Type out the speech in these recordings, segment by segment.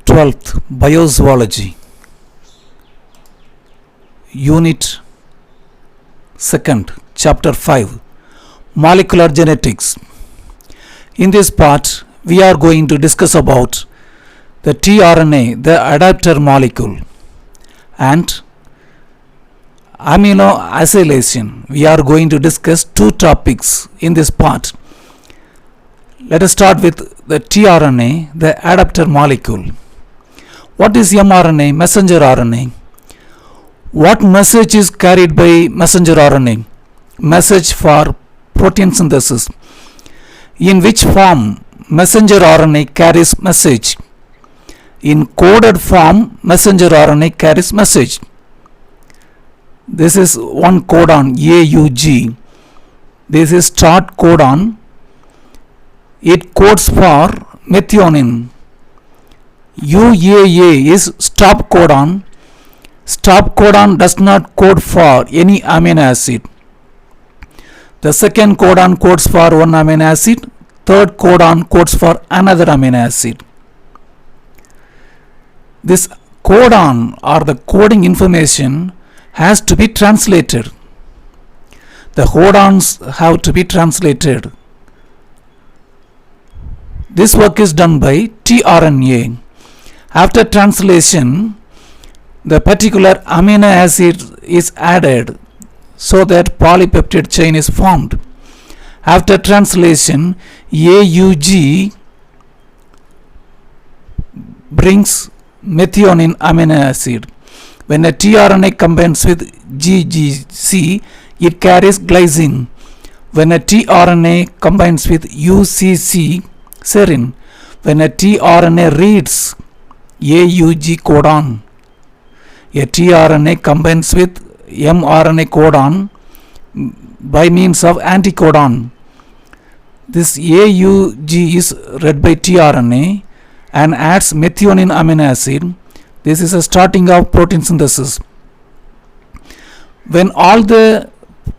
12th Biozoology, Unit 2nd, Chapter 5, Molecular Genetics. In this part, we are going to discuss about the tRNA, the adapter molecule, and amino acylation. We are going to discuss two topics in this part. Let us start with the tRNA, the adapter molecule. What is mRNA, messenger RNA? What message is carried by messenger RNA? Message for protein synthesis. In which form messenger RNA carries message? In coded form, messenger RNA carries message. This is one codon AUG. This is start codon. It codes for methionine. UAA is stop codon. Stop codon does not code for any amino acid. The second codon codes for one amino acid. Third codon codes for another amino acid. This codon or the coding information has to be translated. The codons have to be translated. This work is done by tRNA. After translation, the particular amino acid is added so that polypeptide chain is formed. After translation, AUG brings methionine amino acid. When a tRNA combines with GGC, it carries glycine. When a tRNA combines with UCC, serine. When a tRNA reads AUG codon, a tRNA combines with mRNA codon by means of anticodon. This AUG is read by tRNA and adds methionine amino acid. This is a starting of protein synthesis. When all the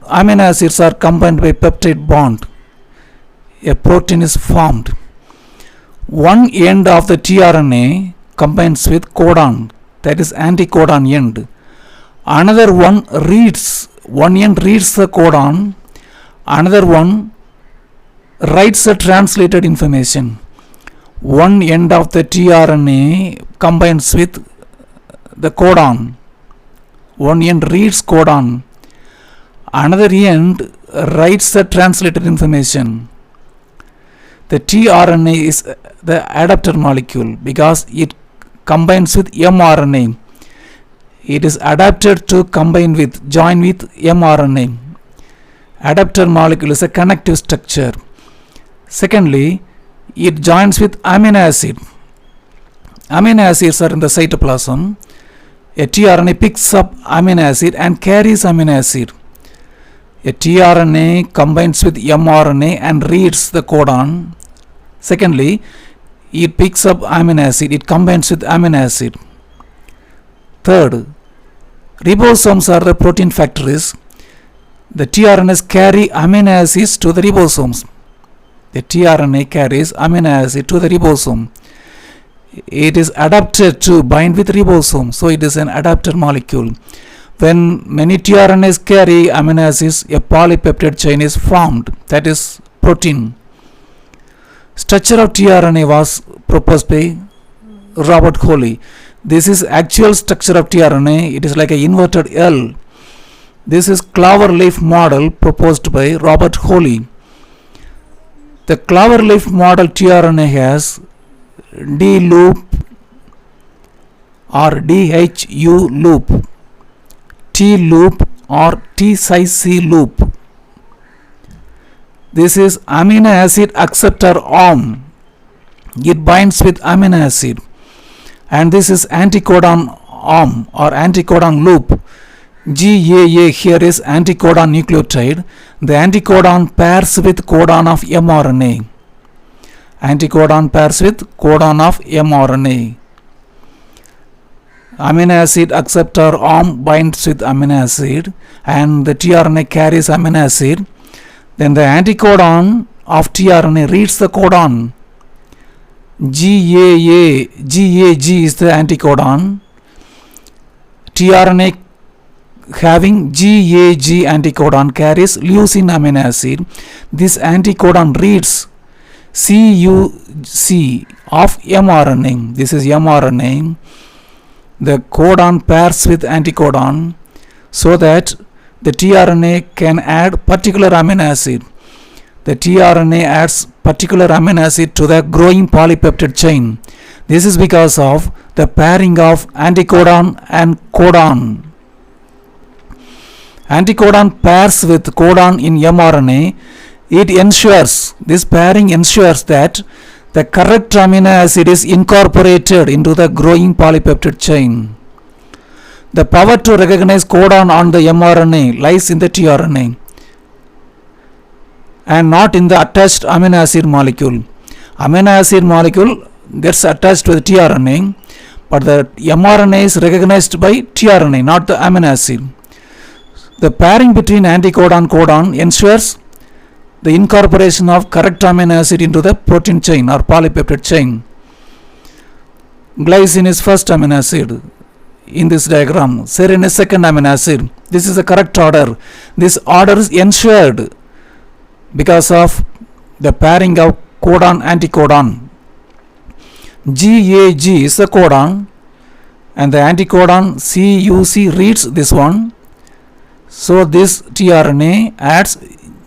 amino acids are combined by peptide bond, a protein is formed. One end of the tRNA combines with codon, that is anticodon end. Another one end reads the codon, another one writes the translated information. One end of the tRNA combines with the codon. One end reads codon. Another end writes the translated information. The tRNA is the adapter molecule because it combines with mRNA. It is adapted to join with mRNA. Adapter molecule is a connective structure. Secondly, it joins with amino acid. Amino acids are in the cytoplasm. A tRNA picks up amino acid and carries amino acid. A tRNA combines with mRNA and reads the codon. Secondly, it picks up amino acid, it combines with amino acid. Third, ribosomes are the protein factories. The tRNAs carry amino acids to the ribosomes. The tRNA carries amino acid to the ribosome. It is adapted to bind with ribosome, so it is an adapter molecule. When many tRNAs carry amino acids, a polypeptide chain is formed, that is protein. Structure of tRNA was proposed by Robert Coley. This is actual structure of tRNA. It is like an inverted L. This is clover leaf model proposed by Robert Coley. The clover leaf model tRNA has D loop or DHU loop, T loop or T size C loop. This is amino acid acceptor arm. It binds with amino acid. And this is anticodon arm or anticodon loop. GAA here is anticodon nucleotide. The anticodon pairs with codon of mRNA. Anticodon pairs with codon of mRNA. Amino acid acceptor arm binds with amino acid and the tRNA carries amino acid. Then the anticodon of tRNA reads the codon. GAG is the anticodon. tRNA having GAG anticodon carries leucine amino acid. This anticodon reads CUC of mRNA. This is mRNA. The codon pairs with anticodon so that the tRNA can add particular amino acid. The tRNA adds particular amino acid to the growing polypeptide chain. This is because of the pairing of anticodon and codon. Anticodon pairs with codon in mRNA. This pairing ensures that the correct amino acid is incorporated into the growing polypeptide chain. The power to recognize codon on the mRNA lies in the tRNA and not in the attached amino acid molecule. Amino acid molecule gets attached to the tRNA, but the mRNA is recognized by tRNA, not the amino acid. The pairing between anticodon and codon ensures the incorporation of correct amino acid into the protein chain or polypeptide chain. Glycine is first amino acid in this diagram. Serine is second amino acid. This is the correct order. This order is ensured because of the pairing of codon anticodon. GAG is the codon and the anticodon CUC reads this one. So this tRNA adds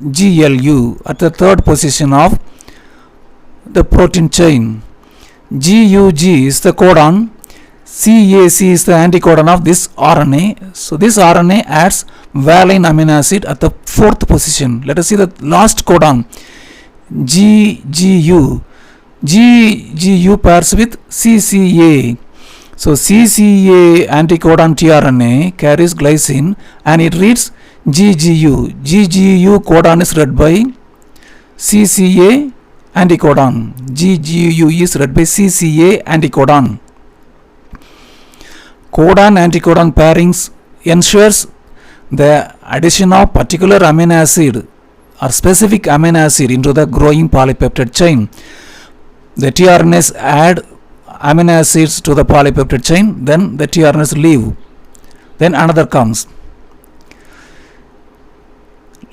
GLU at the third position of the protein chain. GUG is the codon. CAC is the anticodon of this RNA. So this RNA adds valine amino acid at the fourth position. Let us see the last codon. GGU. GGU pairs with CCA. So CCA anticodon tRNA carries glycine and it reads GGU. GGU codon is read by CCA anticodon. GGU is read by CCA anticodon. Codon anticodon pairings ensures the addition of particular amino acid or specific amino acid into the growing polypeptide chain. The tRNAs add amino acids to the polypeptide chain, then the tRNAs leave. Then another comes.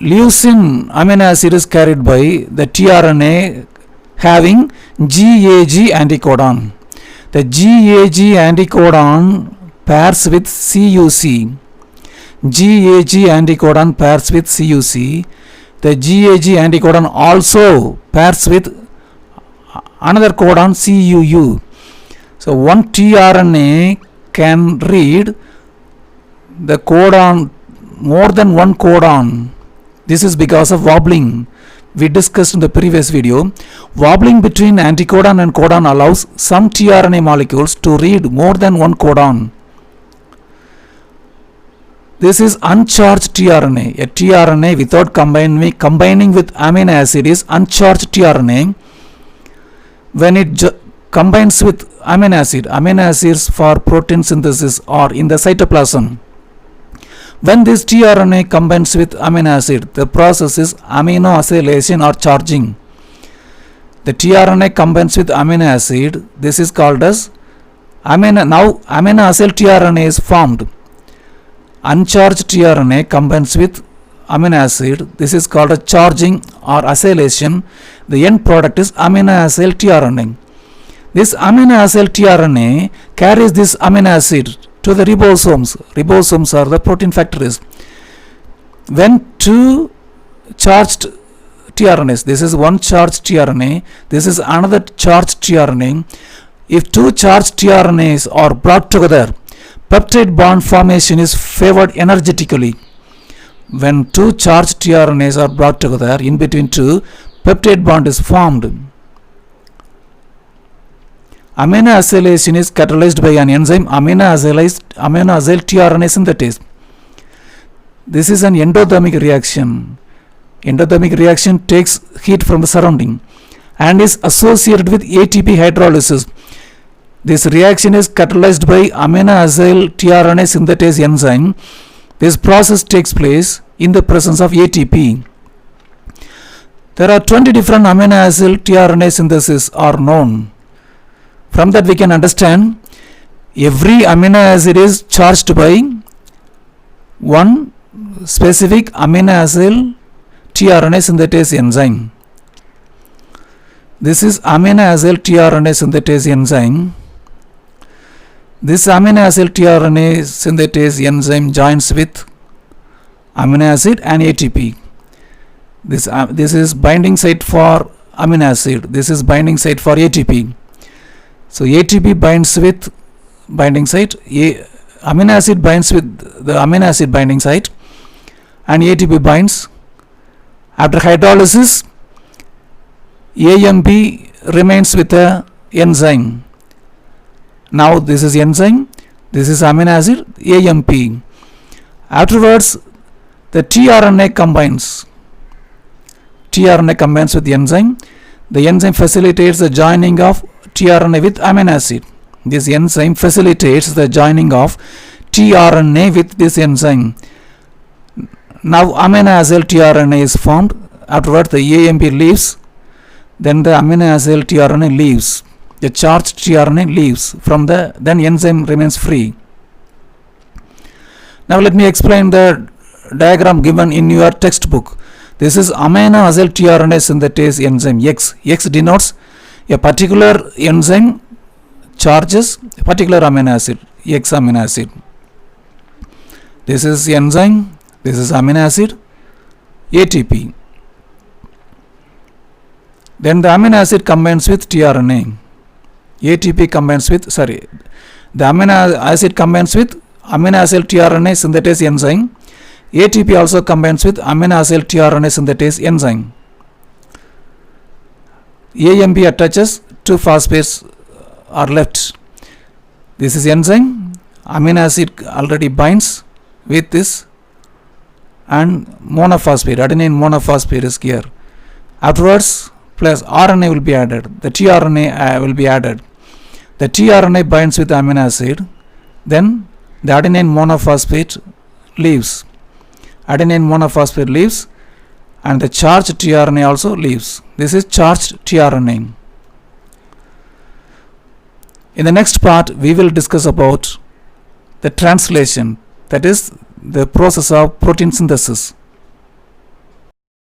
Leucine amino acid is carried by the tRNA having GAG anticodon. The GAG anticodon pairs with CUC. GAG anticodon pairs with CUC. The GAG anticodon also pairs with another codon CUU. So one tRNA can read the codon, more than one codon. This is because of wobbling. We discussed in the previous video. Wobbling between anticodon and codon allows some tRNA molecules to read more than one codon. This is uncharged tRNA. A tRNA without combining with amino acid is uncharged tRNA. When it combines with amino acids for protein synthesis or in the cytoplasm. When this tRNA combines with amino acid, the process is amino acylation or charging. The tRNA combines with amino acid. This is called as amino acyl tRNA is formed. Uncharged tRNA combines with amino acid. This is called a charging or acylation. The end product is amino acyl tRNA. This amino acyl tRNA carries this amino acid to the ribosomes. Ribosomes are the protein factories. When two charged tRNAs, this is one charged tRNA, this is another charged tRNA. If two charged tRNAs are brought together, peptide bond formation is favored energetically. When two charged tRNAs are brought together, in between two, peptide bond is formed. Amino acylation is catalyzed by an enzyme amino acyl tRNA synthetase. This is an endothermic reaction. Endothermic reaction takes heat from the surrounding and is associated with ATP hydrolysis. This reaction is catalyzed by amino acyl tRNA synthetase enzyme. This process takes place in the presence of ATP. There are 20 different amino acyl tRNA syntheses are known. From that we can understand every amino acid is charged by one specific amino acid tRNA synthetase enzyme. This is amino acid tRNA synthetase enzyme. This amino acid tRNA synthetase enzyme joins with amino acid and ATP. This is binding site for amino acid. This is binding site for ATP. So ATP binds with binding site. Amino acid binds with the amino acid binding site, and ATP binds. After hydrolysis, AMP remains with the enzyme. Now this is enzyme, this is amino acid, AMP. Afterwards, the tRNA combines. tRNA combines with the enzyme. The enzyme facilitates the joining of tRNA with amino acid. This enzyme facilitates the joining of tRNA with this enzyme. Now amino acid tRNA is formed. Afterwards, the AMP leaves. Then the amino acid tRNA leaves. The charged tRNA leaves. Then enzyme remains free. Now let me explain the diagram given in your textbook. This is amino acid tRNA synthetase enzyme X. X denotes a particular enzyme charges a particular amino acid, X amino acid. This is enzyme, this is amino acid, ATP. Then the amino acid combines with tRNA. ATP combines with, the amino acid combines with amino acid tRNA synthetase enzyme. ATP also combines with amino acid tRNA synthetase enzyme. AMP attaches, two phosphates are left. This is enzyme, amino acid already binds with this, and monophosphate, adenine monophosphate is here. Afterwards, plus RNA will be added, the tRNA will be added. The tRNA binds with the amino acid, then the adenine monophosphate leaves. Adenine monophosphate leaves, and the charged tRNA also leaves. This is charged tRNA. In the next part, we will discuss about the translation, that is the process of protein synthesis.